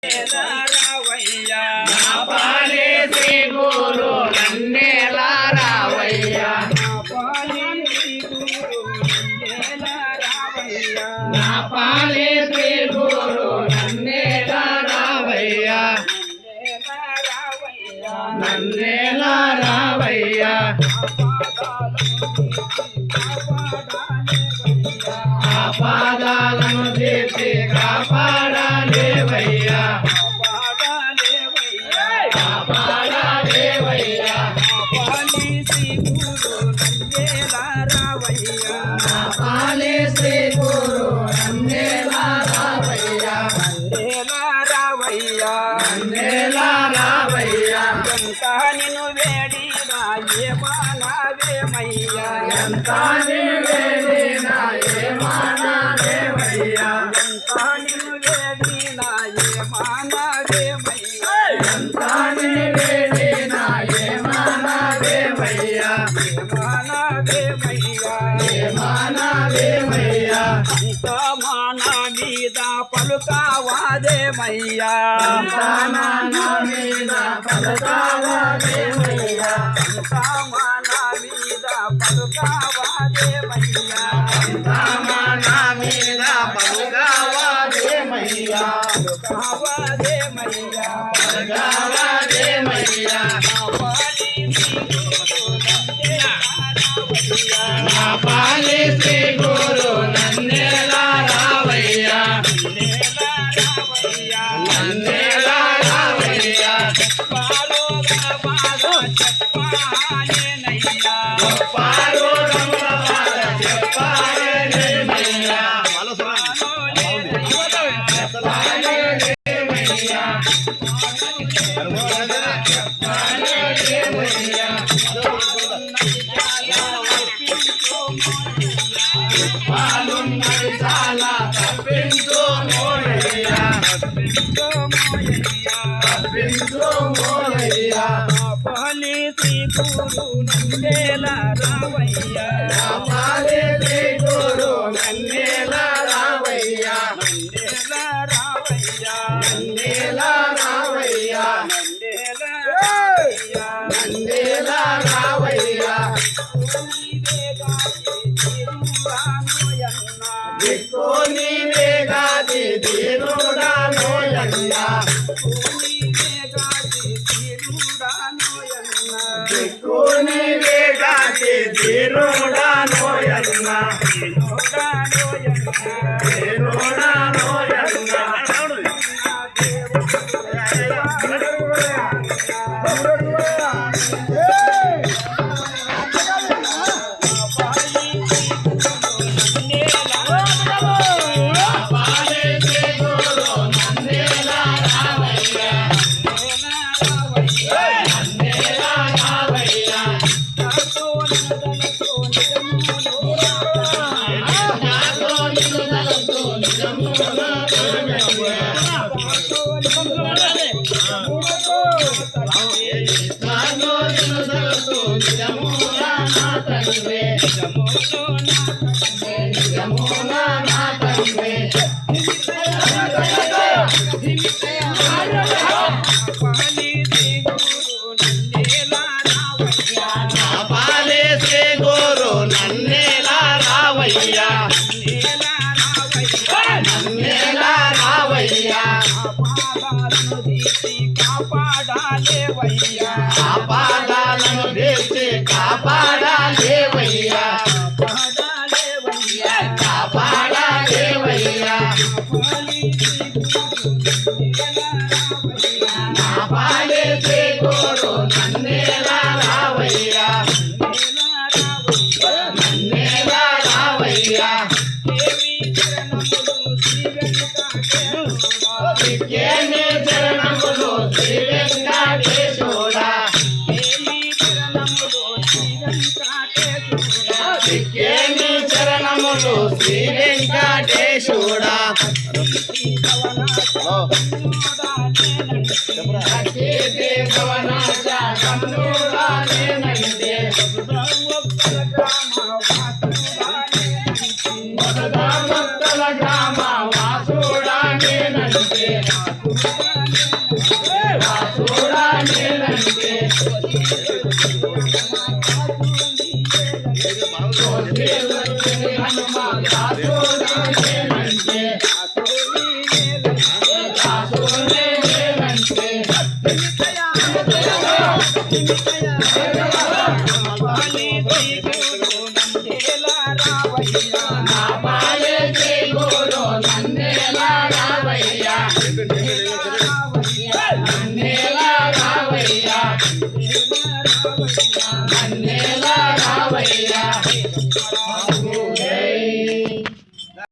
రావయ్యా నా పాలే శ్రీ గురు నన్నేలా రావయ్యా నా పాలే శ్రీ గురు నన్నేలా రావయ్యా నన్నేలా రావయ్యా ఆ పాదాలను తీర్చి కాపాడాలేవయ్యా కాపాడాలేవయ్యా నా పాలే శ్రీ గురు నన్నేలా రావయ్యా నన్నేలా రావయ్యా ఎంత నిన్ను వేడినా ఏమానావేమయ్యా ఎంత వేడినా ఏమానావేమయ్యా ఎంత నిన్ను వేడినా ఏమానావేమయ్యా ఎంత వేడినా ఏమానావేమయ్యా ఏమానావేమయ్యా ఏమానావేమయ్యా అంత మాన మీద పలుకావాదేమయ్యా మాన మీద పలుకావాదేమయ్యా అంత మాన మీద పలుకావాదేమయ్యా మాన మీద పలుకావాదేమయ్యా పలుకావాదేమయ్యా పలుకావాదేమయ్యా నా పాలే శ్రీ గురు నన్నేలా రావయ్యా నన్నేలా రావయ్యా పారు రమణ బాల చెప్పాలేనయ్యా చెప్పాలేనయ్యా పాలున్నది చాలా తప్పించు మోరయ్యా తప్పించు మోరయ్యా పాలి శ్రీ గురు నందేలా రావయ్యా నా పాలే శ్రీ గురు నన్నేలా రావయ్యా నందేలా రావయ్యా నన్నేలా రావయ్యా నందేలా రావయ్యా నన్నేలా రావయ్యా దిక్కు నీవేగాది దీనుడా నోయన్నా దిక్కు నీవేగాది దీనుడా నోయన్నా దీనుడా నోయన్నా పాలే శ్రీ గురు నన్నేలా రావయ్యా నన్నేలా రావయ్యా నాతో నిలుదలతో నిజమున తొలిమెయ్యా నాతో నిలుదలతో నిజమున నా తండ్రి నిజమున నా తండ్రి నా పాలే శ్రీ గురు నన్నేలా రావయ్యా నన్నేలా రావయ్యా ఆ పాదాలను తీర్చి కాపాడాలేవయ్యా కాపాడాలేవయ్యా నా పాలే శ్రీ గురు నన్నేలా రావయ్యా నన్నేలా రావయ్యా ఏమి చరణములు శ్రీ వెంకటేశుడా ఏమి చరణములు శ్రీ వెంకటేశుడా భవనాశ కన్నుడా నేనంటే మొదట గ్రామ వాసుడా నేనంటే పాలి శ్రీ గురు నందేల రావయ్య నా పాలిటి గురు నందేల రావయ్య రావయ్య